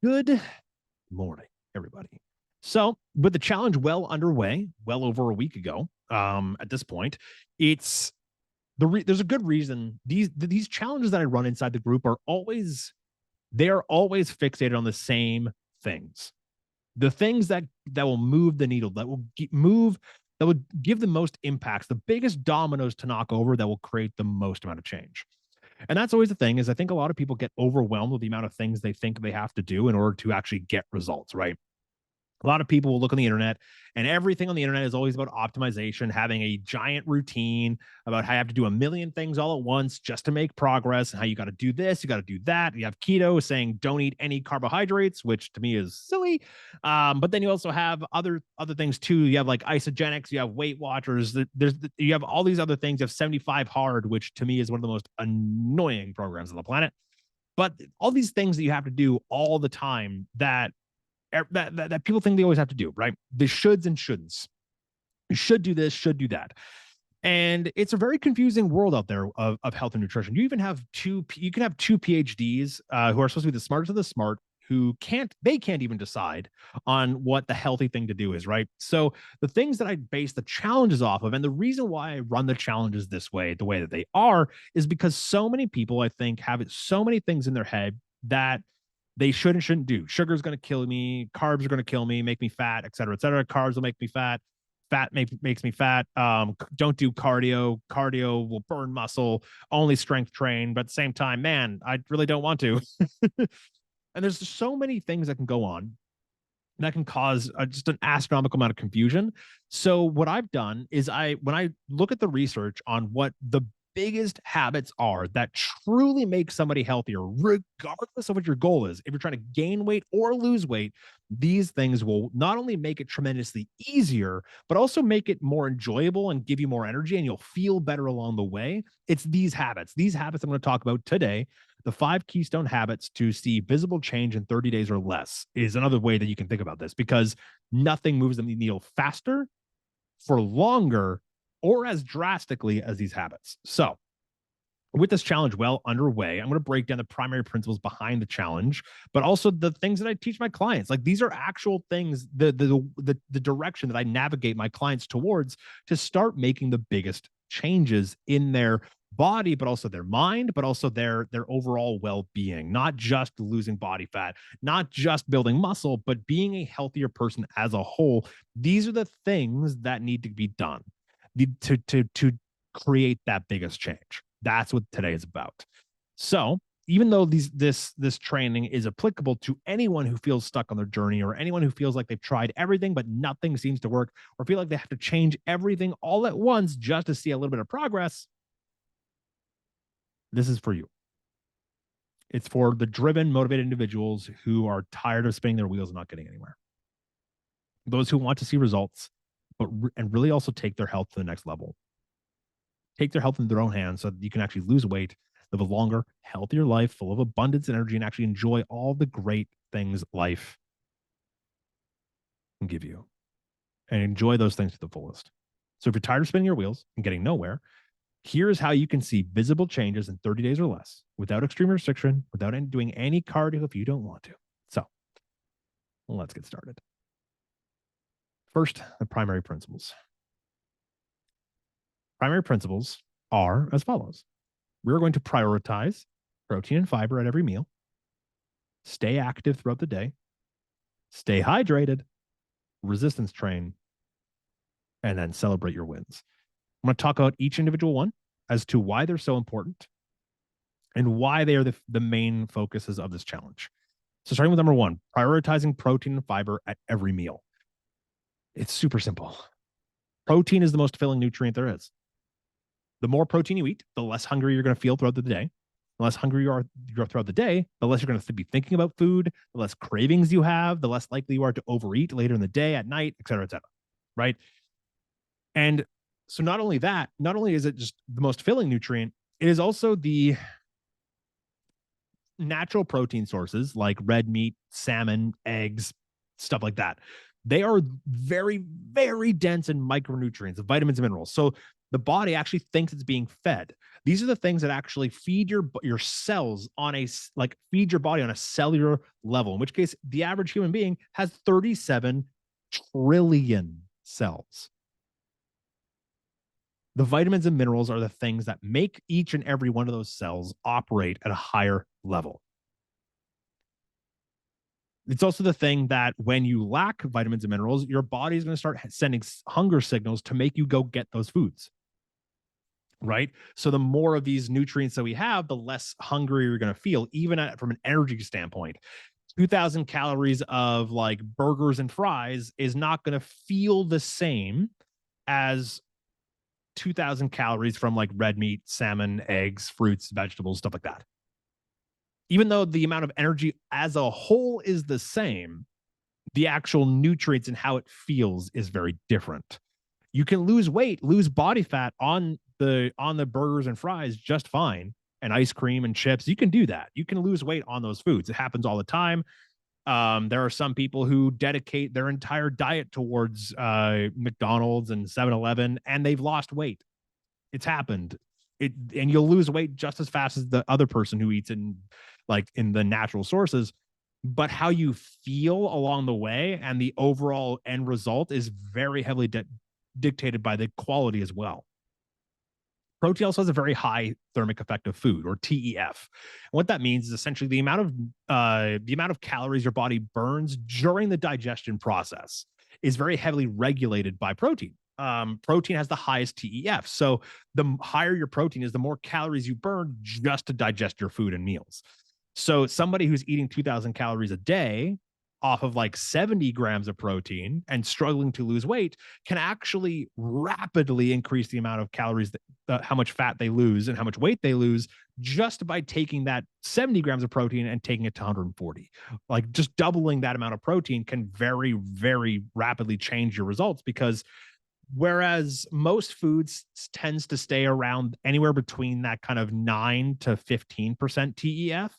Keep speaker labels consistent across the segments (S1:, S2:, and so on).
S1: Good morning, everybody. So, with the challenge well underway, well over a week ago, at this point, it's there's a good reason these challenges that I run inside the group are always they are always fixated on the same things. The things that will move the needle, that will give the most impacts, the biggest dominoes to knock over that will create the most amount of change. And that's always the thing is I think a lot of people get overwhelmed with the amount of things they think they have to do in order to actually get results, right? A lot of people will look on the internet and everything on the internet is always about optimization, having a giant routine about how you have to do a million things all at once just to make progress and how you got to do this, you got to do that. You have keto saying don't eat any carbohydrates, which to me is silly. But then you also have other things too. You have like isogenics, you have Weight Watchers. You have all these other things. You have 75 hard, which to me is one of the most annoying programs on the planet. But all these things that you have to do all the time that people think they always have to do, right? The shoulds and shouldn'ts. You should do this, should do that. And it's a very confusing world out there of health and nutrition. You can have two PhDs who are supposed to be the smartest of the smart who can't even decide on what the healthy thing to do is, right? So the things that I base the challenges off of, and the reason why I run the challenges this way, the way that they are, is because so many people, I think, have so many things in their head that they should and shouldn't do. Sugar's going to kill me. Carbs are going to kill me, make me fat, et cetera, et cetera. Carbs will make me fat. Fat makes me fat. Don't do cardio. Cardio will burn muscle. Only strength train. But at the same time, man, I really don't want to. And there's so many things that can go on that can cause just an astronomical amount of confusion. So what I've done is when I look at the research on what the biggest habits are that truly make somebody healthier, regardless of what your goal is. If you're trying to gain weight or lose weight, these things will not only make it tremendously easier, but also make it more enjoyable and give you more energy and you'll feel better along the way. It's these habits. These habits I'm going to talk about today. The 5 Keystone habits to see visible change in 30 days or less is another way that you can think about this because nothing moves the needle faster for longer or as drastically as these habits. So, with this challenge well underway, I'm going to break down the primary principles behind the challenge, but also the things that I teach my clients. Like these are actual things, the direction that I navigate my clients towards to start making the biggest changes in their body, but also their mind, but also their overall well-being, not just losing body fat, not just building muscle, but being a healthier person as a whole. These are the things that need to be done to create that biggest change. That's what today is about. So even though this training is applicable to anyone who feels stuck on their journey or anyone who feels like they've tried everything but nothing seems to work or feel like they have to change everything all at once just to see a little bit of progress, this is for you. It's for the driven, motivated individuals who are tired of spinning their wheels and not getting anywhere. Those who want to see results, and really also take their health to the next level. Take their health in their own hands so that you can actually lose weight, live a longer, healthier life full of abundance and energy, and actually enjoy all the great things life can give you. And enjoy those things to the fullest. So if you're tired of spinning your wheels and getting nowhere, here's how you can see visible changes in 30 days or less without extreme restriction, without doing any cardio if you don't want to. So let's get started. First, the primary principles. Primary principles are as follows. We're going to prioritize protein and fiber at every meal, stay active throughout the day, stay hydrated, resistance train, and then celebrate your wins. I'm going to talk about each individual one as to why they're so important and why they are the main focuses of this challenge. So starting with number 1, prioritizing protein and fiber at every meal. It's super simple. Protein is the most filling nutrient there is. The more protein you eat, the less hungry you're going to feel throughout the day. The less hungry you are throughout the day, the less you're going to be thinking about food, the less cravings you have, the less likely you are to overeat later in the day, at night, et cetera, right? And so not only is it just the most filling nutrient, it is also the natural protein sources like red meat, salmon, eggs, stuff like that. They are very, very dense in micronutrients, vitamins and minerals. So the body actually thinks it's being fed. These are the things that actually feed your cells on a like feed your body on a cellular level. In which case, the average human being has 37 trillion cells. The vitamins and minerals are the things that make each and every one of those cells operate at a higher level. It's also the thing that when you lack vitamins and minerals, your body is going to start sending hunger signals to make you go get those foods. Right. So the more of these nutrients that we have, the less hungry you're going to feel, even from an energy standpoint. 2,000 calories of like burgers and fries is not going to feel the same as 2,000 calories from like red meat, salmon, eggs, fruits, vegetables, stuff like that. Even though the amount of energy as a whole is the same, the actual nutrients and how it feels is very different. You can lose weight, lose body fat on the burgers and fries just fine, and ice cream and chips. You can do that. You can lose weight on those foods. It happens all the time. There are some people who dedicate their entire diet towards McDonald's and 7-Eleven, and they've lost weight. It's happened. And you'll lose weight just as fast as the other person who eats in the natural sources. But how you feel along the way and the overall end result is very heavily dictated by the quality as well. Protein also has a very high thermic effect of food, or TEF. And what that means is essentially the amount of calories your body burns during the digestion process is very heavily regulated by protein. Protein has the highest TEF. So the higher your protein is, the more calories you burn just to digest your food and meals. So somebody who's eating 2,000 calories a day off of like 70 grams of protein and struggling to lose weight can actually rapidly increase the amount of calories, how much fat they lose and how much weight they lose, just by taking that 70 grams of protein and taking it to 140. Like just doubling that amount of protein can very, very rapidly change your results, because whereas most foods tends to stay around anywhere between that kind of 9 to 15% TEF,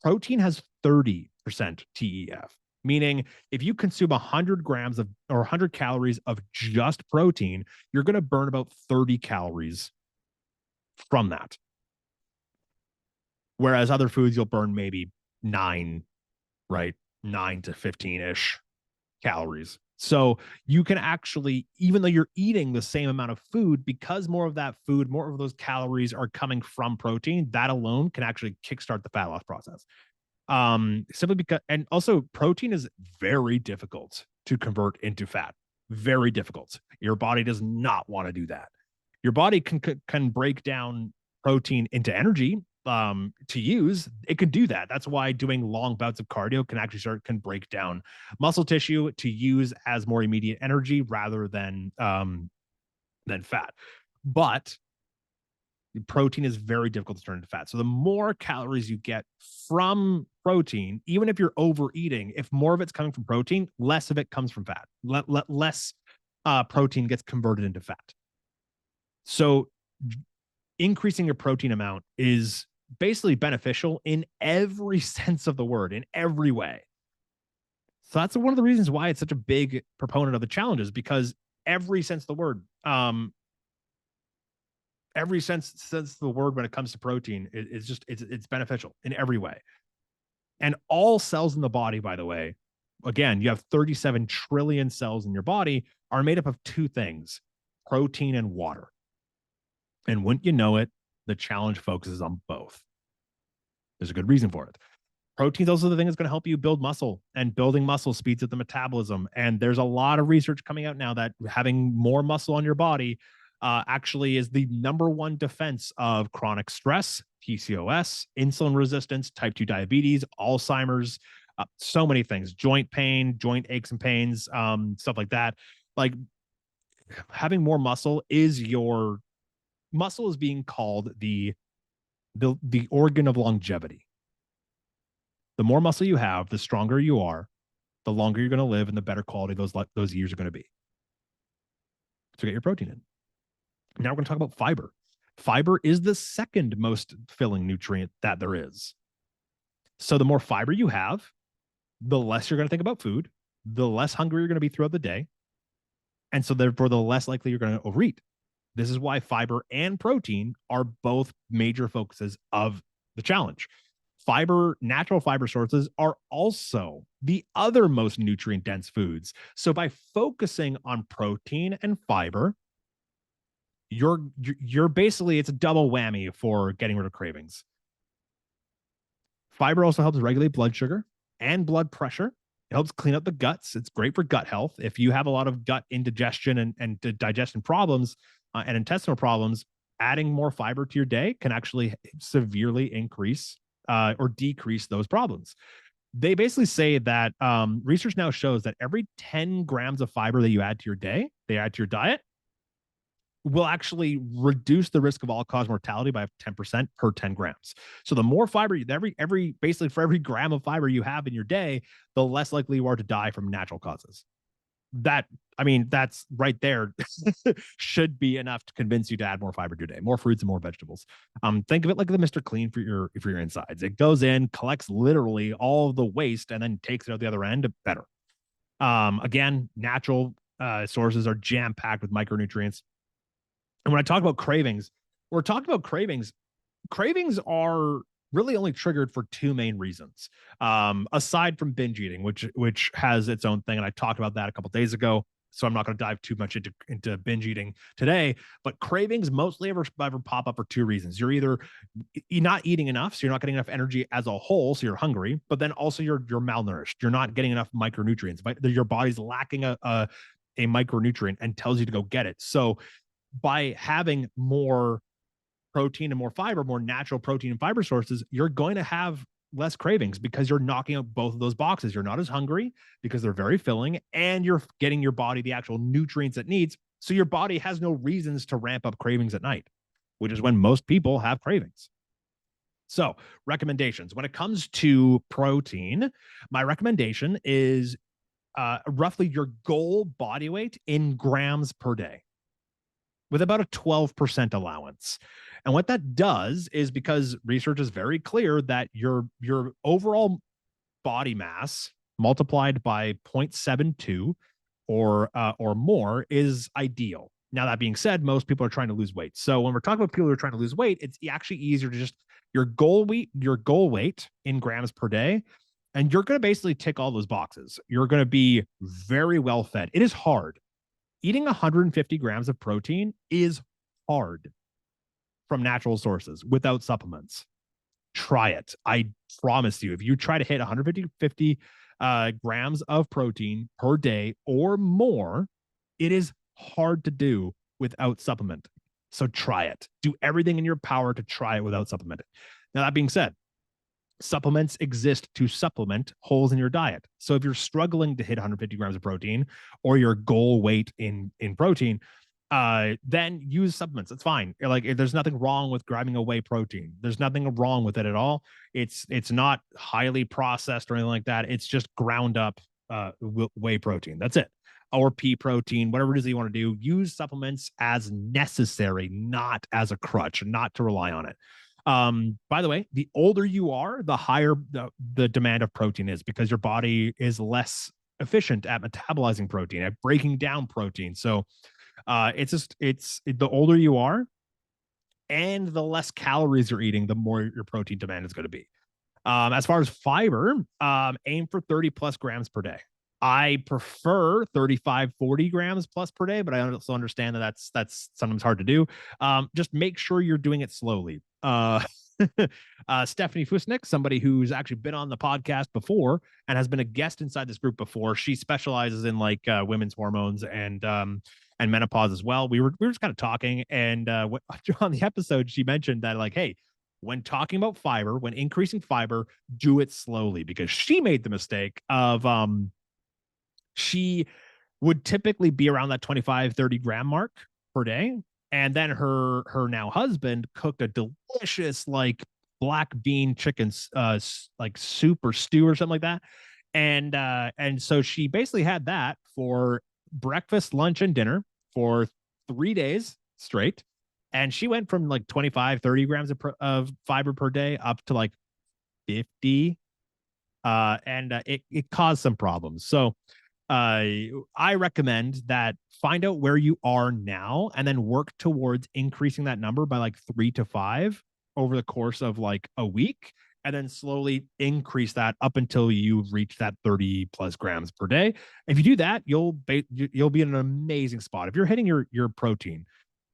S1: protein has 30% TEF. Meaning if you consume 100 grams of or 100 calories of just protein, you're going to burn about 30 calories from that. Whereas other foods, you'll burn maybe 9 to 15-ish calories. So you can actually, even though you're eating the same amount of food, because more of that food, more of those calories are coming from protein, that alone can actually kickstart the fat loss process. Simply because, and also protein is very difficult to convert into fat. Very difficult. Your body does not want to do that. Your body can break down protein into energy to use. It can do that. That's why doing long bouts of cardio can break down muscle tissue to use as more immediate energy rather than fat. But protein is very difficult to turn into fat. So the more calories you get from protein, even if you're overeating, if more of it's coming from protein, less of it comes from fat. Less protein gets converted into fat. So increasing your protein amount is basically beneficial in every sense of the word, in every way. So that's one of the reasons why it's such a big proponent of the challenges, because every sense of the word, every sense of the word when it comes to protein, it's beneficial in every way. And all cells in the body, by the way, again, you have 37 trillion cells in your body, are made up of two things: protein and water. And wouldn't you know it, the challenge focuses on both. There's a good reason for it. Protein is also the thing that's going to help you build muscle, and building muscle speeds up the metabolism. And there's a lot of research coming out now that having more muscle on your body actually is the number one defense of chronic stress, PCOS, insulin resistance, type 2 diabetes, Alzheimer's, so many things, joint pain, joint aches and pains, stuff like that. Like having more muscle is being called the organ of longevity. The more muscle you have, the stronger you are, the longer you're going to live, and the better quality those years are going to be. So get your protein in. Now we're going to talk about fiber. Fiber is the second most filling nutrient that there is. So the more fiber you have, the less you're going to think about food, the less hungry you're going to be throughout the day. And so therefore, the less likely you're going to overeat. This is why fiber and protein are both major focuses of the challenge. Natural fiber sources are also the other most nutrient dense foods. So by focusing on protein and fiber, you're basically, it's a double whammy for getting rid of cravings. Fiber also helps regulate blood sugar and blood pressure. It helps clean up the guts. It's great for gut health. If you have a lot of gut indigestion and digestion problems and intestinal problems, adding more fiber to your day can actually severely increase or decrease those problems. They basically say that research now shows that every 10 grams of fiber that you add to your day, they add to your diet, will actually reduce the risk of all-cause mortality by 10% per 10 grams. So the more fiber, every basically for every gram of fiber you have in your day, the less likely you are to die from natural causes. That's right there should be enough to convince you to add more fiber to your day, more fruits and more vegetables. Think of it like the Mr. Clean for your insides. It goes in, collects literally all of the waste, and then takes it out the other end better. Again, natural sources are jam-packed with micronutrients. And when I talk about cravings, we're talking about cravings. Cravings are really only triggered for two main reasons. Aside from binge eating, which has its own thing, and I talked about that a couple days ago. So I'm not going to dive too much into binge eating today. But cravings mostly ever pop up for two reasons. You're not eating enough, so you're not getting enough energy as a whole, so you're hungry. But then also you're malnourished. You're not getting enough micronutrients. Your body's lacking a micronutrient and tells you to go get it. So by having more protein and more fiber, more natural protein and fiber sources, you're going to have less cravings because you're knocking out both of those boxes. You're not as hungry because they're very filling, and you're getting your body the actual nutrients it needs. So your body has no reasons to ramp up cravings at night, which is when most people have cravings. So, recommendations. When it comes to protein, my recommendation is roughly your goal body weight in grams per day, with about a 12% allowance. And what that does is, because research is very clear that your overall body mass multiplied by 0.72 or more is ideal. Now, that being said, most people are trying to lose weight. So when we're talking about people who are trying to lose weight, it's actually easier to just your goal weight in grams per day. And you're going to basically tick all those boxes. You're going to be very well fed. It is hard. Eating 150 grams of protein is hard from natural sources without supplements. Try it. I promise you, if you try to hit 150 grams of protein per day or more, it is hard to do without supplement. So try it. Do everything in your power to try it without supplementing. Now, that being said, supplements exist to supplement holes in your diet. So if you're struggling to hit 150 grams of protein or your goal weight in protein, then use supplements. It's fine. Like, there's nothing wrong with grabbing a whey protein. There's nothing wrong with it at all. It's not highly processed or anything like that. It's just ground up whey protein. That's it. Or pea protein, whatever it is that you want to do. Use supplements as necessary, not as a crutch, not to rely on it. By the way, the older you are, the higher the demand of protein is, because your body is less efficient at metabolizing protein, at breaking down protein. So it's the older you are and the less calories you're eating, the more your protein demand is going to be. As far as fiber, aim for 30 plus grams per day. I prefer 35, 40 grams plus per day, but I also understand that that's sometimes hard to do. Just make sure you're doing it slowly. Stephanie Fusnick, somebody who's actually been on the podcast before and has been a guest inside this group before. She specializes in like women's hormones and menopause as well. We were just kind of talking, and on the episode, she mentioned that, like, hey, when talking about fiber, when increasing fiber, do it slowly, because she made the mistake of she would typically be around that 25, 30 gram mark per day. And then her now husband cooked a delicious like black bean chicken like soup or stew or something like that. And so she basically had that for breakfast, lunch, and dinner for 3 days straight. And she went from like 25, 30 grams of fiber per day up to like 50. And it caused some problems. So I recommend that find out where you are now and then work towards increasing that number by like 3 to 5 over the course of like a week, and then slowly increase that up until you reach that 30 plus grams per day. If you do that, you'll be in an amazing spot. If you're hitting your protein,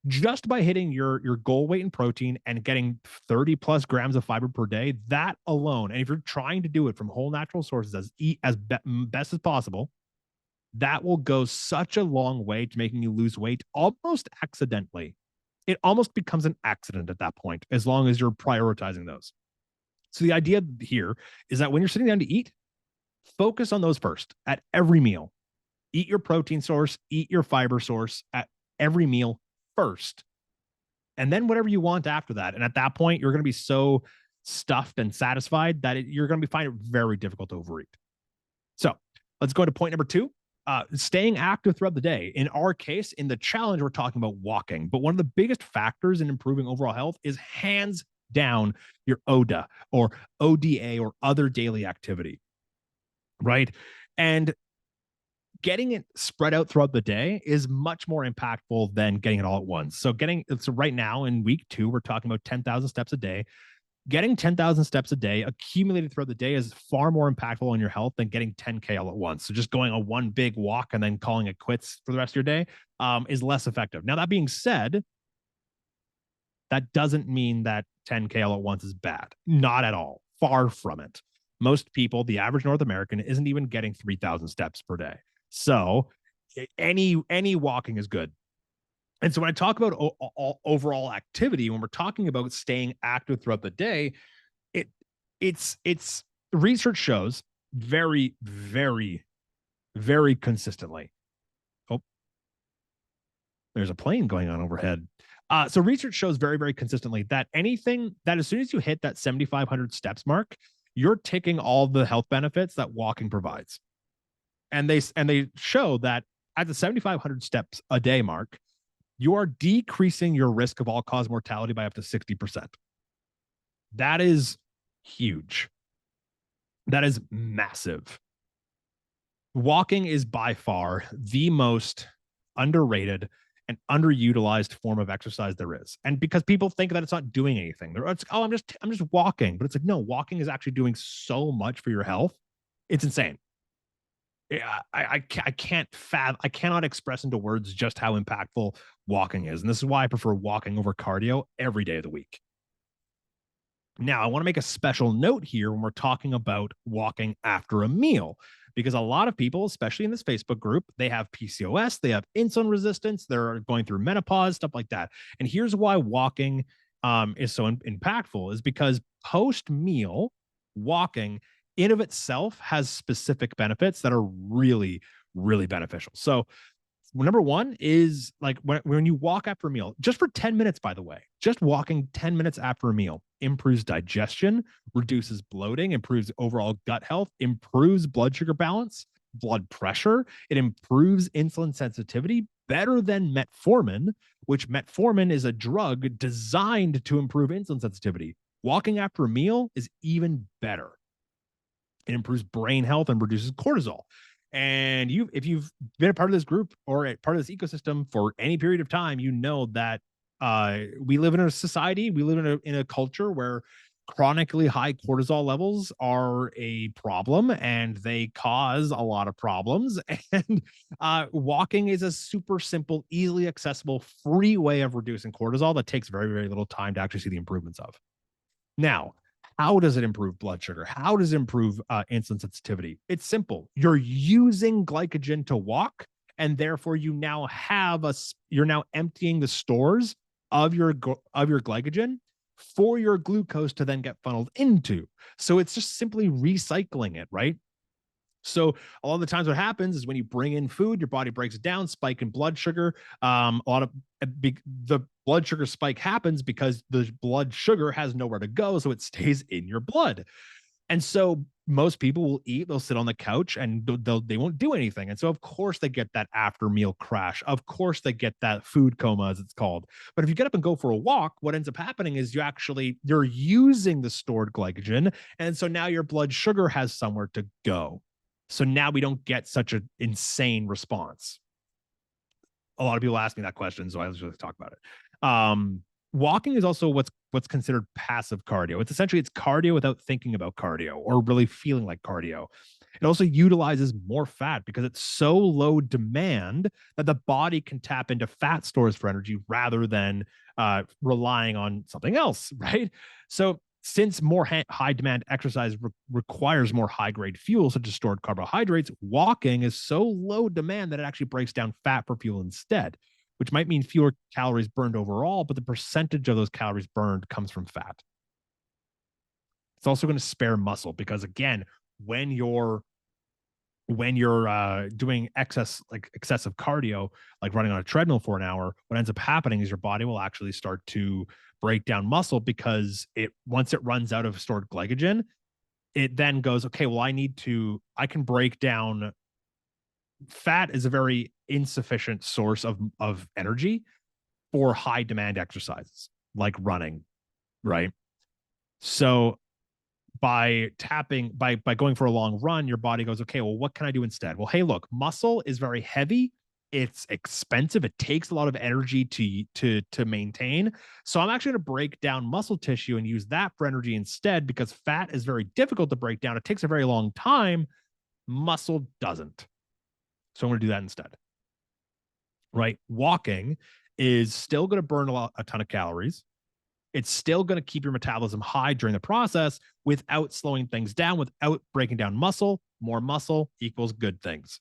S1: just by hitting your goal weight in protein and getting 30 plus grams of fiber per day, that alone, and if you're trying to do it from whole natural sources best as possible, that will go such a long way to making you lose weight almost accidentally. It almost becomes an accident at that point, as long as you're prioritizing those. So the idea here is that when you're sitting down to eat, focus on those first at every meal. Eat your protein source, eat your fiber source at every meal first. And then whatever you want after that. And at that point, you're going to be so stuffed and satisfied that you're going to find it very difficult to overeat. So let's go to point number 2. Staying active throughout the day. In our case, in the challenge, we're talking about walking. But one of the biggest factors in improving overall health is hands down your ODA or ODA or other daily activity, right? And getting it spread out throughout the day is much more impactful than getting it all at once. So right now in week 2, we're talking about 10,000 steps a day. Getting 10,000 steps a day accumulated throughout the day is far more impactful on your health than getting 10K all at once. So just going on one big walk and then calling it quits for the rest of your day is less effective. Now, that being said, that doesn't mean that 10K all at once is bad. Not at all. Far from it. Most people, the average North American, isn't even getting 3,000 steps per day. So any walking is good. And so when I talk about overall activity, when we're talking about staying active throughout the day, it's research shows very, very, very consistently. Oh, there's a plane going on overhead. So research shows very, very consistently that anything that as soon as you hit that 7,500 steps mark, you're ticking all the health benefits that walking provides. And they show that at the 7,500 steps a day mark, you are decreasing your risk of all-cause mortality by up to 60%. That is huge. That is massive. Walking is by far the most underrated and underutilized form of exercise there is. And because people think that it's not doing anything. I'm just walking. But it's like, no, walking is actually doing so much for your health. It's insane. I cannot express into words just how impactful walking is. And this is why I prefer walking over cardio every day of the week. Now, I want to make a special note here when we're talking about walking after a meal, because a lot of people, especially in this Facebook group, they have PCOS, they have insulin resistance, they're going through menopause, stuff like that. And here's why walking is so impactful is because post-meal walking in of itself has specific benefits that are really, really beneficial. So number one is like when you walk after a meal, just for 10 minutes, by the way, just walking 10 minutes after a meal improves digestion, reduces bloating, improves overall gut health, improves blood sugar balance, blood pressure. It improves insulin sensitivity better than metformin, which metformin is a drug designed to improve insulin sensitivity. Walking after a meal is even better. It improves brain health and reduces cortisol. And if you've been a part of this group or a part of this ecosystem for any period of time, you know that we live in a society, we live in a culture where chronically high cortisol levels are a problem and they cause a lot of problems. And walking is a super simple, easily accessible, free way of reducing cortisol that takes very, very little time to actually see the improvements of. Now, how does it improve blood sugar? How does it improve insulin sensitivity? It's simple. You're using glycogen to walk, and therefore you're now emptying the stores of your glycogen for your glucose to then get funneled into. So it's just simply recycling it, right? So a lot of the times what happens is when you bring in food, your body breaks it down, spike in blood sugar. The blood sugar spike happens because the blood sugar has nowhere to go, so it stays in your blood. And so most people will eat, they'll sit on the couch and they won't do anything. And so of course they get that after meal crash. Of course they get that food coma, as it's called. But if you get up and go for a walk, what ends up happening is you're using the stored glycogen. And so now your blood sugar has somewhere to go. So now we don't get such an insane response. A lot of people ask me that question, so I was just talk about it. Walking is also what's considered passive cardio. It's essentially it's cardio without thinking about cardio or really feeling like cardio. It also utilizes more fat because it's so low demand that the body can tap into fat stores for energy rather than relying on something else, right? So since more high demand exercise requires more high grade fuel, such as stored carbohydrates, walking is so low demand that it actually breaks down fat for fuel instead, which might mean fewer calories burned overall, but the percentage of those calories burned comes from fat. It's also going to spare muscle because, again, when you're doing excessive cardio, like running on a treadmill for an hour, what ends up happening is your body will actually start to break down muscle because once it runs out of stored glycogen, it then goes, okay, well, I can break down fat is a very insufficient source of energy for high demand exercises like running, right? So by going for a long run, your body goes, okay, well, what can I do instead? Well, hey, look, muscle is very heavy. It's expensive. It takes a lot of energy to maintain. So I'm actually going to break down muscle tissue and use that for energy instead because fat is very difficult to break down. It takes a very long time. Muscle doesn't. So I'm going to do that instead. Right? Walking is still going to burn a ton of calories. It's still going to keep your metabolism high during the process without slowing things down, without breaking down muscle. More muscle equals good things.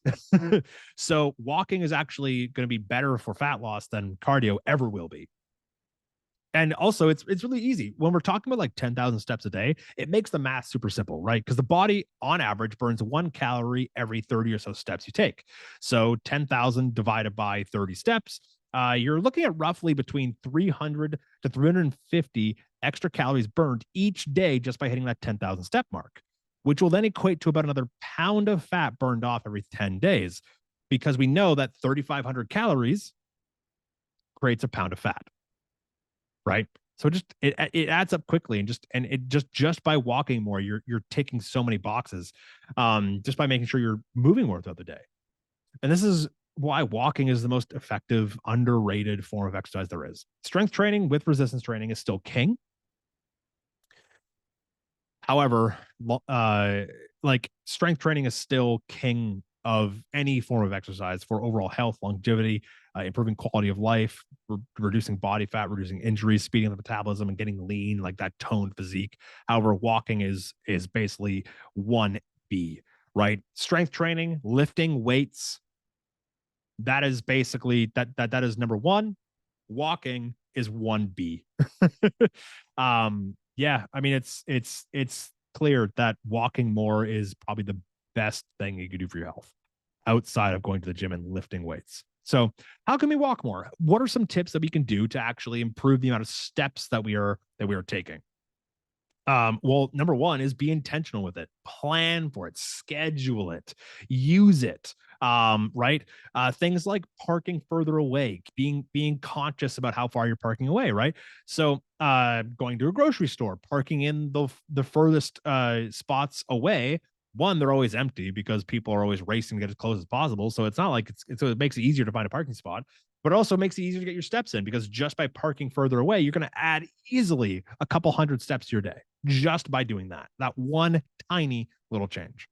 S1: So walking is actually going to be better for fat loss than cardio ever will be. And also, it's really easy. When we're talking about like 10,000 steps a day, it makes the math super simple, right? Because the body, on average, burns 1 calorie every 30 or so steps you take. So 10,000 divided by 30 steps, you're looking at roughly between 300 to 350 extra calories burned each day just by hitting that 10,000 step mark, which will then equate to about another pound of fat burned off every 10 days, because we know that 3,500 calories creates a pound of fat, right? So it adds up quickly, and it just by walking more, you're ticking so many boxes, just by making sure you're moving more throughout the day. And this is why walking is the most effective, underrated form of exercise there is. Strength training with resistance training is still king. However, like strength training is still king of any form of exercise for overall health, longevity, improving quality of life, reducing body fat, reducing injuries, speeding the metabolism, and getting lean, like that toned physique. However, walking is basically 1B, right? Strength training, lifting weights, that is basically that is number one. Walking is 1B. Yeah, I mean it's clear that walking more is probably the best thing you could do for your health outside of going to the gym and lifting weights. So how can we walk more? What are some tips that we can do to actually improve the amount of steps that we are taking? Well, number one is be intentional with it, plan for it, schedule it, use it. Right. Things like parking further away, being conscious about how far you're parking away, right? So going to a grocery store, parking in the furthest spots away. One, they're always empty because people are always racing to get as close as possible. So it's not like so it makes it easier to find a parking spot, but it also makes it easier to get your steps in because just by parking further away, you're going to add easily a couple hundred steps to your day just by doing that one tiny little change.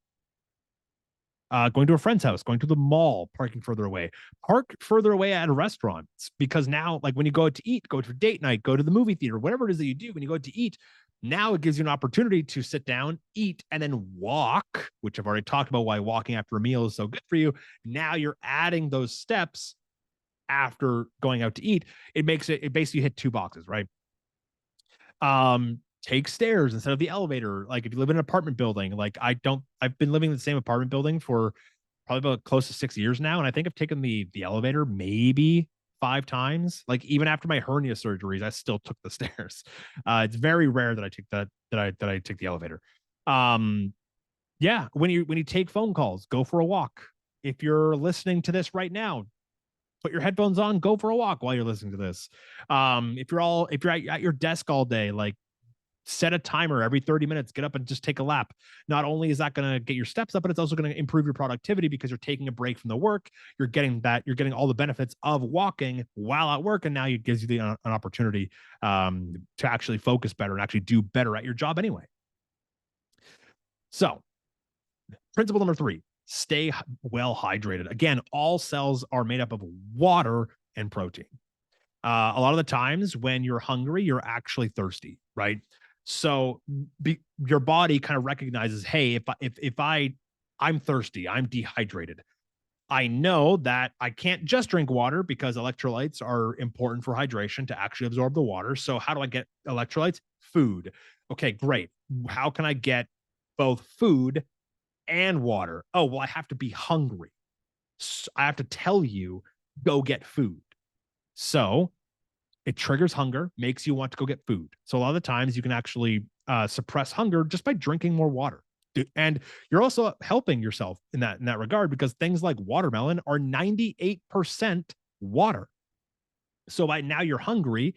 S1: Going to a friend's house, going to the mall, parking further away, park further away at a restaurant, because now, like when you go out to eat, go to date night, go to the movie theater, whatever it is that you do when you go out to eat, now it gives you an opportunity to sit down, eat, and then walk, which I've already talked about why walking after a meal is so good for you. Now you're adding those steps after going out to eat. It basically hit two boxes, right? Take stairs instead of the elevator. Like if you live in an apartment building, like I've been living in the same apartment building for probably about close to 6 years now, and I think I've taken the elevator maybe 5 times. Like even after my hernia surgeries, I still took the stairs. It's very rare that I take that I take the elevator. Yeah, when you take phone calls, go for a walk. If you're listening to this right now, put your headphones on, go for a walk while you're listening to this. If you're at your desk all day, like Set a timer every 30 minutes, get up and just take a lap. Not only is that going to get your steps up, but it's also going to improve your productivity because you're taking a break from the work. You're getting all the benefits of walking while at work. And now it gives you an opportunity to actually focus better and actually do better at your job anyway. So, principle number 3, stay well hydrated. Again, all cells are made up of water and protein. A lot of the times when you're hungry, you're actually thirsty, right? So your body kind of recognizes, hey, I'm thirsty, I'm dehydrated. I know that I can't just drink water because electrolytes are important for hydration to actually absorb the water. So how do I get electrolytes? Food. Okay, great. How can I get both food and water? Oh, well, I have to be hungry. So I have to tell you, go get food. So it triggers hunger, makes you want to go get food. So a lot of the times you can actually suppress hunger just by drinking more water. And you're also helping yourself in that regard because things like watermelon are 98% water. So by now you're hungry,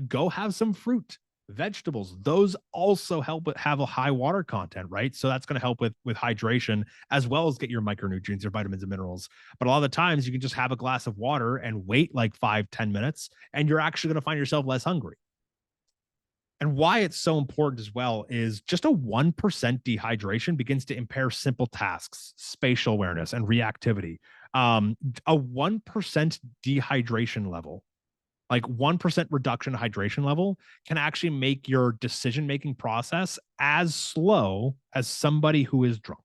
S1: go have some fruit, vegetables. Those also help with have a high water content, right? So that's going to help with hydration as well as get your micronutrients, your vitamins and minerals. But a lot of the times you can just have a glass of water and wait like 5-10 minutes, and you're actually going to find yourself less hungry. And why it's so important as well is just a 1% dehydration begins to impair simple tasks, spatial awareness, and reactivity. A 1% dehydration level, like 1% reduction in hydration level, can actually make your decision making process as slow as somebody who is drunk.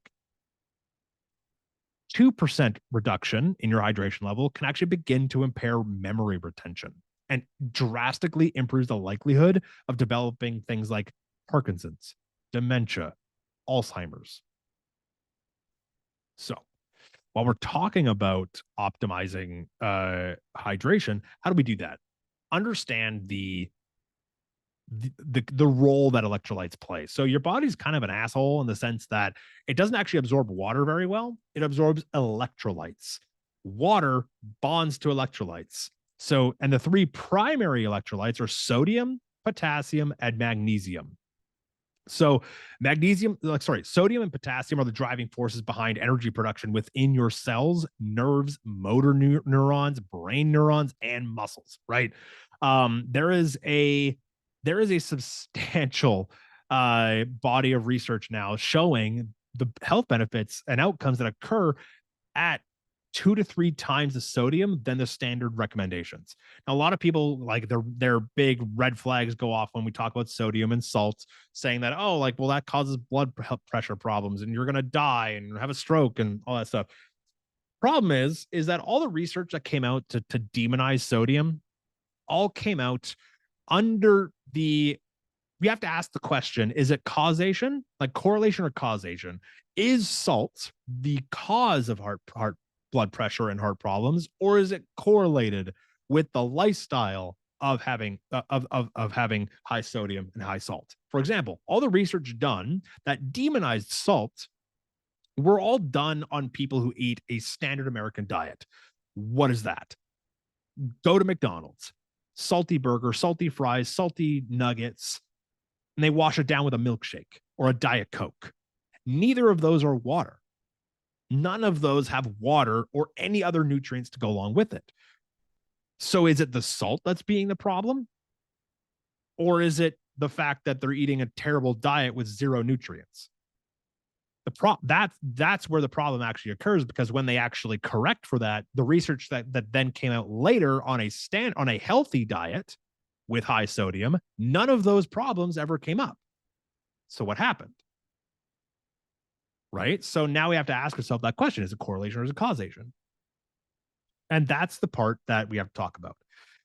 S1: 2% reduction in your hydration level can actually begin to impair memory retention and drastically improves the likelihood of developing things like Parkinson's, dementia, Alzheimer's. So, while we're talking about optimizing hydration, how do we do that? Understand the role that electrolytes play. So your body's kind of an asshole in the sense that it doesn't actually absorb water very well. It absorbs electrolytes. Water bonds to electrolytes. So, and the 3 primary electrolytes are sodium, potassium, and magnesium. So sodium and potassium are the driving forces behind energy production within your cells, nerves, motor neurons, brain neurons, and muscles, right? There is a substantial body of research now showing the health benefits and outcomes that occur at 2 to 3 times the sodium than the standard recommendations. Now, a lot of people like their big red flags go off when we talk about sodium and salt, saying that, oh, like, well, that causes blood pressure problems and you're going to die and have a stroke and all that stuff. Problem is that all the research that came out to demonize sodium all came out under the, we have to ask the question, is it causation, like correlation or causation? Is salt the cause of heart blood pressure and heart problems, or is it correlated with the lifestyle of having having high sodium and high salt? For example, all the research done that demonized salt were all done on people who eat a standard American diet. What is that? Go to McDonald's, salty burger, salty fries, salty nuggets, and they wash it down with a milkshake or a Diet Coke. Neither of those are water. None of those have water or any other nutrients to go along with it. So is it the salt that's being the problem? Or is it the fact that they're eating a terrible diet with 0 nutrients? That's where the problem actually occurs, because when they actually correct for that, the research that then came out later on a healthy diet with high sodium, none of those problems ever came up. So what happened? Right? So now we have to ask ourselves that question: is it correlation or is it causation? And that's the part that we have to talk about,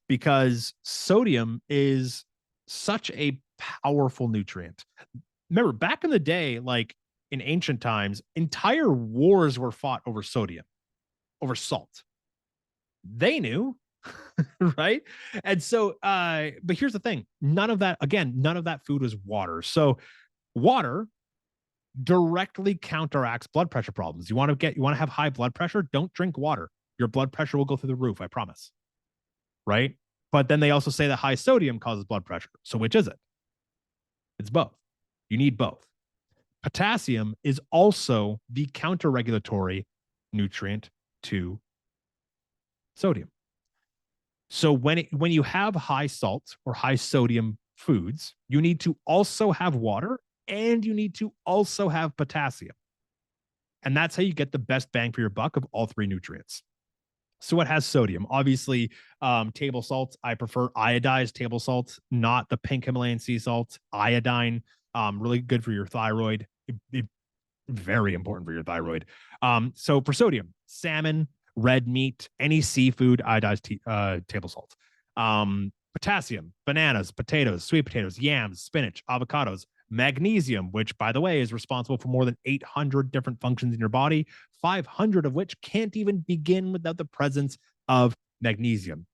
S1: because sodium is such a powerful nutrient. Remember, back in the day, like in ancient times, entire wars were fought over sodium, over salt. They knew, right? And so, but here's the thing: none of that food was water. So, water directly counteracts blood pressure problems. You want to have high blood pressure? Don't drink water. Your blood pressure will go through the roof, I promise. Right? But then they also say that high sodium causes blood pressure. So which is it? It's both. You need both. Potassium is also the counter-regulatory nutrient to sodium. So when you have high salt or high sodium foods, you need to also have water and you need to also have potassium. And that's how you get the best bang for your buck of all three nutrients. So it has sodium. Obviously, table salts. I prefer iodized table salts, not the pink Himalayan sea salt. Iodine, really good for your thyroid. Very important for your thyroid. So for sodium, salmon, red meat, any seafood, iodized table salt. Potassium, bananas, potatoes, sweet potatoes, yams, spinach, avocados. Magnesium, which by the way is responsible for more than 800 different functions in your body, 500 of which can't even begin without the presence of magnesium.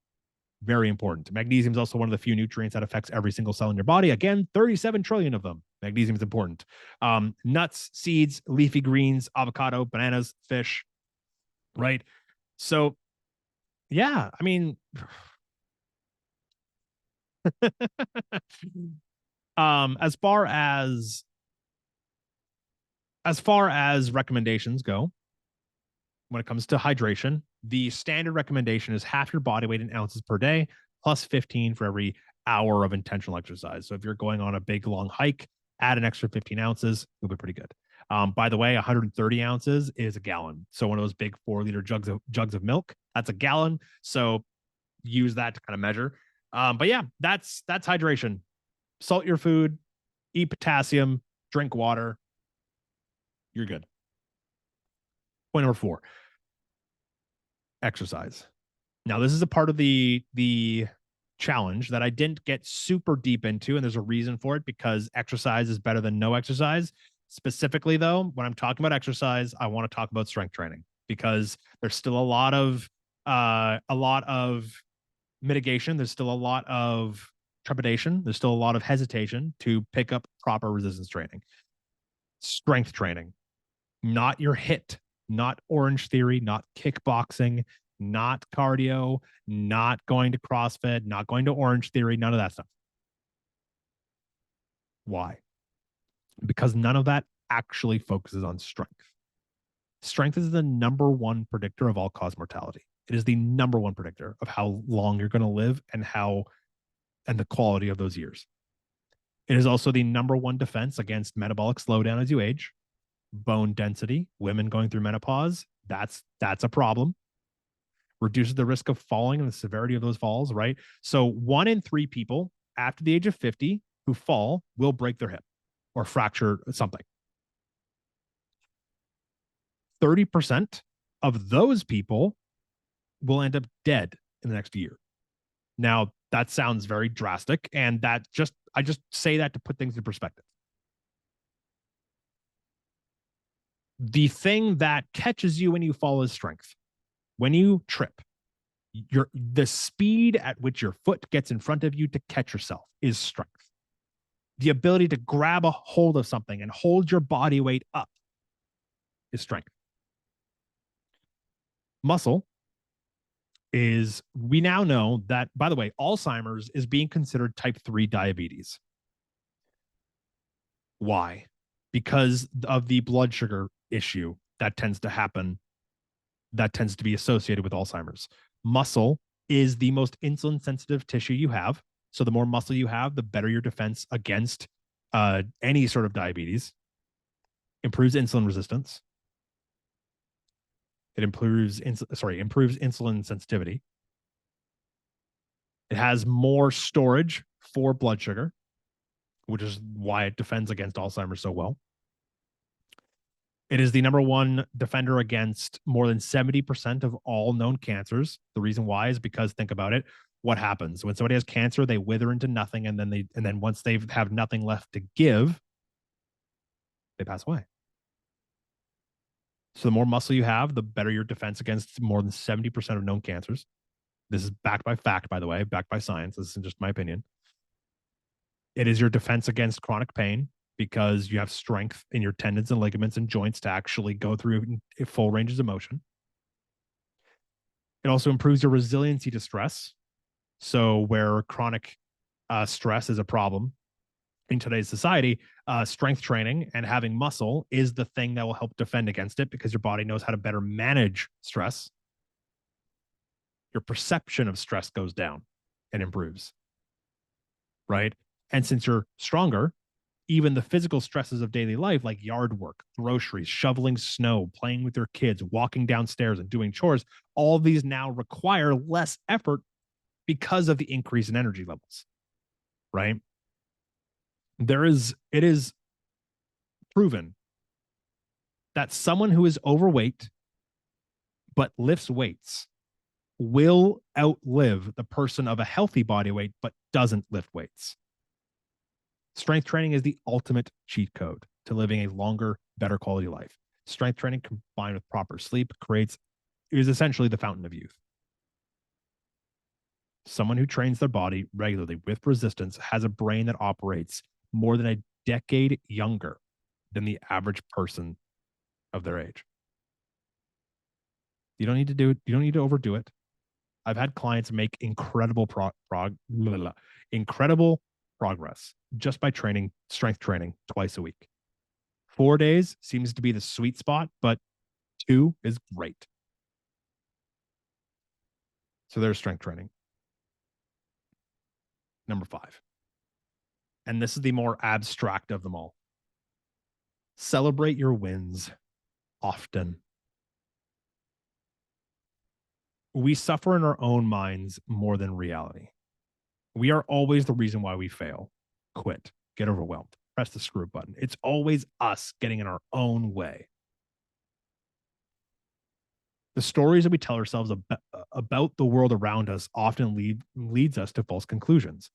S1: Very important. Magnesium is also one of the few nutrients that affects every single cell in your body. Again, 37 trillion of them. Magnesium is important. Nuts, seeds, leafy greens, avocado, bananas, fish, right? So, yeah, I mean, as far as recommendations go, when it comes to hydration, the standard recommendation is half your body weight in ounces per day, plus 15 for every hour of intentional exercise. So if you're going on a big long hike, add an extra 15 ounces, you'll be pretty good. By the way, 130 ounces is a gallon. So one of those big 4-liter jugs of milk, that's a gallon. So use that to kind of measure. But yeah, that's hydration. Salt your food, eat potassium, drink water. You're good. Point number 4, exercise. Now, this is a part of the challenge that I didn't get super deep into, and there's a reason for it because exercise is better than no exercise. Specifically, though, when I'm talking about exercise, I want to talk about strength training because there's still a lot of mitigation. There's still a lot of trepidation. There's still a lot of hesitation to pick up proper resistance training. Strength training, not your HIIT, not Orange Theory, not kickboxing, not cardio, not going to CrossFit, not going to Orange Theory, none of that stuff. Why? Because none of that actually focuses on strength. Strength is the number one predictor of all cause mortality. It is the number one predictor of how long you're going to live and the quality of those years. It is also the number one defense against metabolic slowdown as you age, bone density, women going through menopause. That's a problem. Reduces the risk of falling and the severity of those falls, right? So 1 in 3 people after the age of 50 who fall will break their hip or fracture something. 30% of those people will end up dead in the next year. Now, that sounds very drastic, and I just say that to put things in perspective. The thing that catches you when you fall is strength. When you trip, the speed at which your foot gets in front of you to catch yourself is strength. The ability to grab a hold of something and hold your body weight up is strength. Muscle is, we now know that, by the way, Alzheimer's is being considered type 3 diabetes. Why? Because of the blood sugar issue that tends to happen, that tends to be associated with Alzheimer's. Muscle is the most insulin sensitive tissue you have. So the more muscle you have, the better your defense against any sort of diabetes. Improves insulin resistance. It improves insulin sensitivity. It has more storage for blood sugar, which is why it defends against Alzheimer's so well. It is the number one defender against more than 70% of all known cancers. The reason why is because, think about it, what happens when somebody has cancer? They wither into nothing, and then once they have nothing left to give, they pass away. So the more muscle you have, the better your defense against more than 70% of known cancers. This is backed by fact, by the way, backed by science. This isn't just my opinion. It is your defense against chronic pain because you have strength in your tendons and ligaments and joints to actually go through full ranges of motion. It also improves your resiliency to stress. So where chronic stress is a problem, in today's society, strength training and having muscle is the thing that will help defend against it because your body knows how to better manage stress. Your perception of stress goes down and improves, right? And since you're stronger, even the physical stresses of daily life, like yard work, groceries, shoveling snow, playing with your kids, walking downstairs and doing chores, all these now require less effort because of the increase in energy levels, right? It is proven that someone who is overweight but lifts weights will outlive the person of a healthy body weight but doesn't lift weights. Strength training is the ultimate cheat code to living a longer, better quality life. Strength training combined with proper sleep is essentially the fountain of youth. Someone who trains their body regularly with resistance has a brain that operates more than a decade younger than the average person of their age. You don't need to do it. You don't need to overdo it. I've had clients make incredible incredible progress just by strength training twice a week. 4 days seems to be the sweet spot, but 2 is great. So there's strength training. Number 5. And this is the more abstract of them all. Celebrate your wins often. We suffer in our own minds more than reality. We are always the reason why we fail, quit, get overwhelmed, press the screw button. It's always us getting in our own way. The stories that we tell ourselves about the world around us often leads us to false conclusions.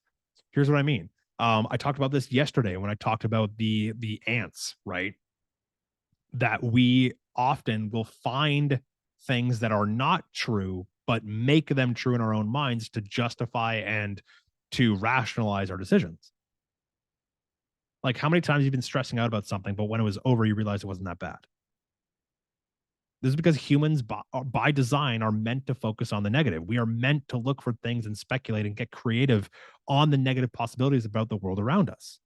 S1: Here's what I mean. I talked about this yesterday when I talked about the ants, right? That we often will find things that are not true, but make them true in our own minds to justify and to rationalize our decisions. Like how many times you've been stressing out about something, but when it was over, you realize it wasn't that bad. This is because humans by design are meant to focus on the negative. We are meant to look for things and speculate and get creative on the negative possibilities about the world around us.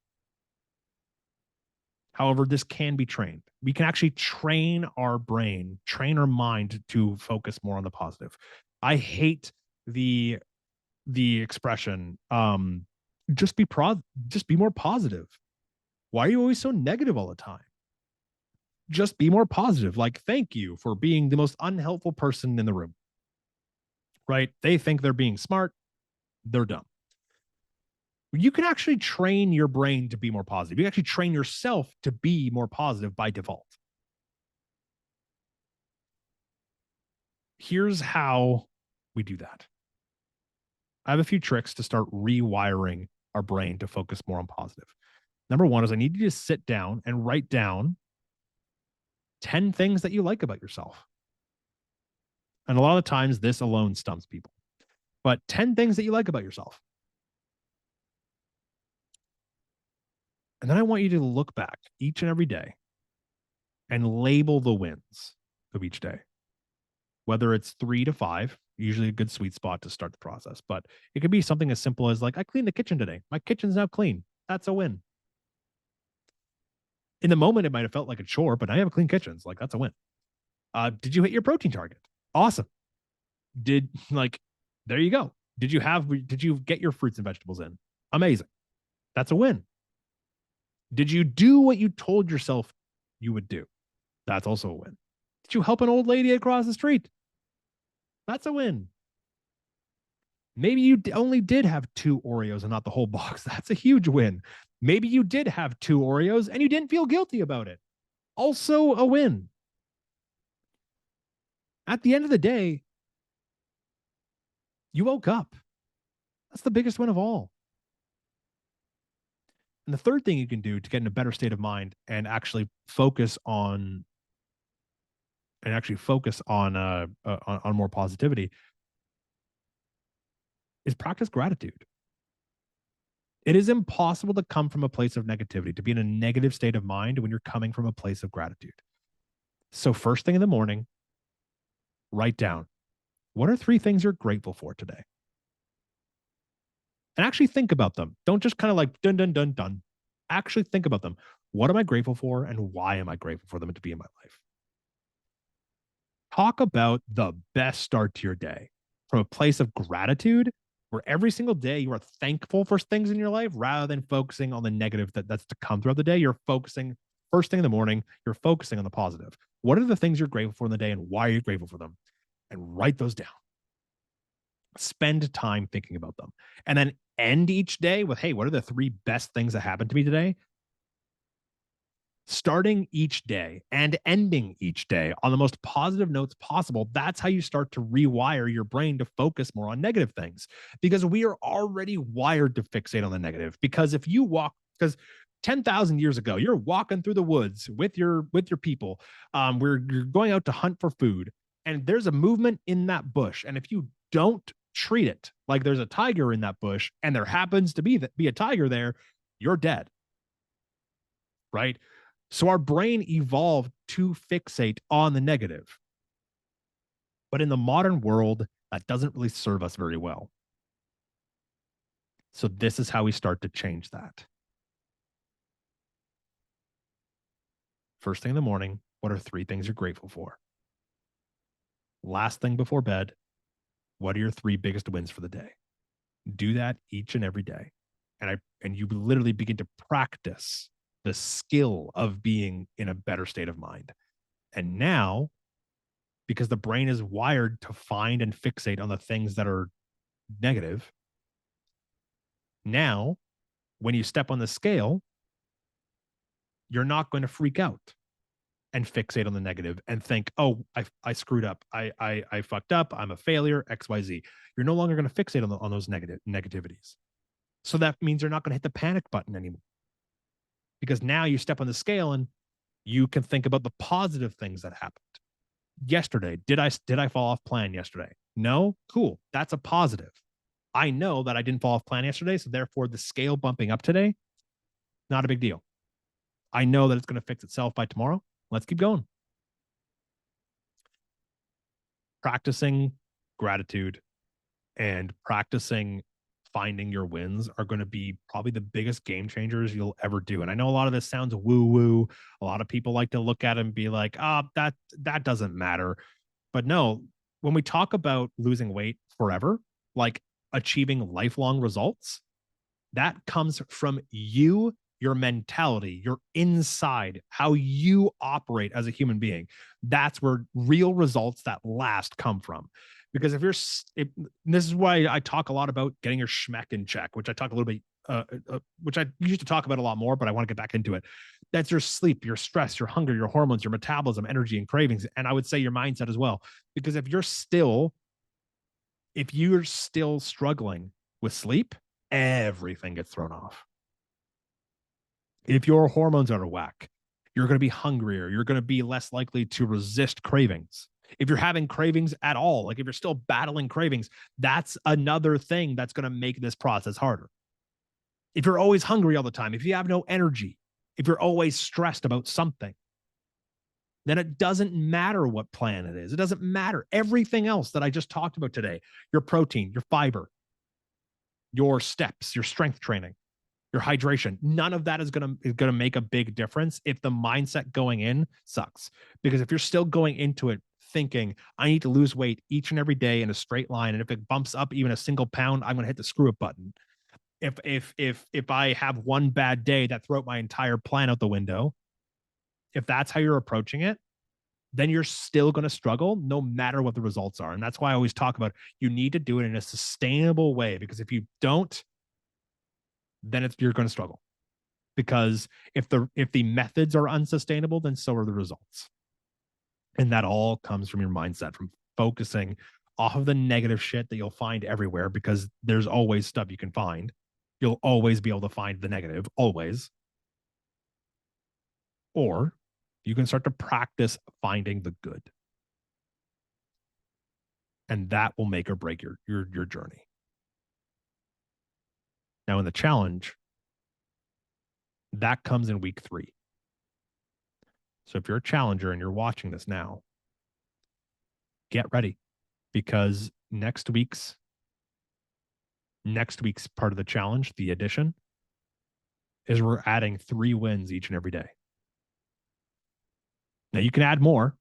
S1: However, this can be trained. We can actually train our brain, train our mind to focus more on the positive. I hate the expression just be more positive. Why are you always so negative all the time? Just be more positive. Like, thank you for being the most unhelpful person in the room. Right? They think they're being smart. They're dumb. You can actually train your brain to be more positive. You can actually train yourself to be more positive by default. Here's how we do that. I have a few tricks to start rewiring our brain to focus more on positive. Number 1 is I need you to sit down and write down 10 things that you like about yourself. And a lot of times this alone stumps people. But 10 things that you like about yourself. And then I want you to look back each and every day and label the wins of each day. Whether it's 3 to 5, usually a good sweet spot to start the process. But it could be something as simple as like, I cleaned the kitchen today. My kitchen's now clean. That's a win. In the moment, it might have felt like a chore, but I have a clean kitchen. It's like, that's a win. Did you hit your protein target? Awesome. There you go. Did you get your fruits and vegetables in? Amazing. That's a win. Did you do what you told yourself you would do? That's also a win. Did you help an old lady across the street? That's a win. Maybe you only did have 2 Oreos and not the whole box. That's a huge win. Maybe you did have 2 Oreos and you didn't feel guilty about it. Also a win. At the end of the day, you woke up. That's the biggest win of all. And the third thing you can do to get in a better state of mind and actually focus on more positivity is practice gratitude. It is impossible to come from a place of negativity, to be in a negative state of mind when you're coming from a place of gratitude. So first thing in the morning, write down, what are 3 things you're grateful for today? And actually think about them. Don't just kind of like dun, dun, dun, dun. Actually think about them. What am I grateful for and why am I grateful for them to be in my life? Talk about the best start to your day from a place of gratitude where every single day you are thankful for things in your life rather than focusing on the negative that's to come throughout the day. You're focusing first thing in the morning, you're focusing on the positive. What are the things you're grateful for in the day and why are you grateful for them? And write those down. Spend time thinking about them. And then end each day with, hey, what are the three best things that happened to me today? Starting each day and ending each day on the most positive notes possible, that's how you start to rewire your brain to focus more on negative things because we are already wired to fixate on the negative. Because if you walk, because 10,000 years ago, you're walking through the woods with your people, where you're going out to hunt for food, and there's a movement in that bush, and if you don't treat it like there's a tiger in that bush, and there happens to be a tiger there, you're dead, right? So our brain evolved to fixate on the negative. But in the modern world, that doesn't really serve us very well. So this is how we start to change that. First thing in the morning, what are three things you're grateful for? Last thing before bed, what are your three biggest wins for the day? Do that each and every day. And you literally begin to practice the skill of being in a better state of mind. And now, because the brain is wired to find and fixate on the things that are negative, now when you step on the scale, you're not going to freak out and fixate on the negative and think, oh, I screwed up. I fucked up. I'm a failure, XYZ. You're no longer going to fixate on those negativities. So that means you're not going to hit the panic button anymore because now you step on the scale and you can think about the positive things that happened yesterday. Did I fall off plan yesterday? No? Cool. That's a positive. I know that I didn't fall off plan yesterday. So therefore the scale bumping up today, not a big deal. I know that it's going to fix itself by tomorrow. Let's keep going. Practicing gratitude and practicing finding your wins are going to be probably the biggest game changers you'll ever do. And I know a lot of this sounds woo woo. A lot of people like to look at it and be like, oh, that doesn't matter. But no, when we talk about losing weight forever, like achieving lifelong results, that comes from you, your mentality, your inside, how you operate as a human being. That's where real results that last come from. Because this is why I talk a lot about getting your schmeck in check, which I talk a little bit, which I used to talk about a lot more, but I want to get back into it. That's your sleep, your stress, your hunger, your hormones, your metabolism, energy, and cravings. And I would say your mindset as well. Because if you're still struggling with sleep, everything gets thrown off. If your hormones are out of whack, you're going to be hungrier. You're going to be less likely to resist cravings. If you're having cravings at all, like if you're still battling cravings, that's another thing that's going to make this process harder. If you're always hungry all the time, if you have no energy, if you're always stressed about something, then it doesn't matter what plan it is. It doesn't matter. Everything else that I just talked about today, your protein, your fiber, your steps, your strength training, your hydration, none of that is going to make a big difference if the mindset going in sucks. Because if you're still going into it thinking I need to lose weight each and every day in a straight line, and if it bumps up even a single pound, I'm going to hit the screw up button. If I have one bad day that throw my entire plan out the window, if that's how you're approaching it, then you're still going to struggle no matter what the results are. And that's why I always talk about you need to do it in a sustainable way, because if you don't, then you're going to struggle. Because if the methods are unsustainable, then so are the results. And that all comes from your mindset, from focusing off of the negative shit that you'll find everywhere, because there's always stuff you can find. You'll always be able to find the negative, always. Or you can start to practice finding the good. And that will make or break your journey. Now in the challenge, that comes in week 3. So if you're a challenger and you're watching this now, get ready, because next week's part of the challenge, the addition, is we're adding 3 wins each and every day. Now you can add more,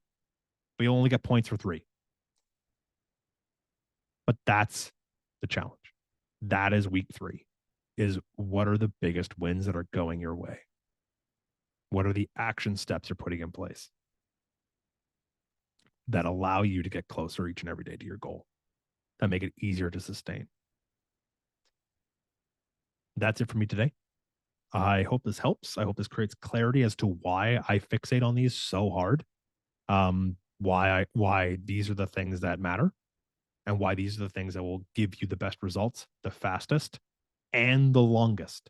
S1: but you only get points for 3. But that's the challenge. That is week 3. Is what are the biggest wins that are going your way? What are the action steps you're putting in place that allow you to get closer each and every day to your goal, that make it easier to sustain? That's it for me today. I hope this helps. I hope this creates clarity as to why I fixate on these so hard. Why these are the things that matter, and why these are the things that will give you the best results, the fastest, and the longest.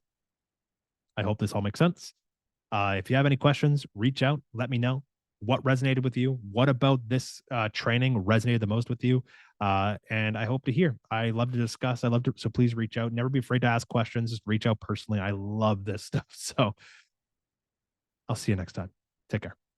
S1: I hope this all makes sense. If you have any questions, reach out, let me know what resonated with you. What about this training resonated the most with you? And I hope to hear. I love to discuss. I love to. So please reach out. Never be afraid to ask questions. Just reach out personally. I love this stuff. So I'll see you next time. Take care.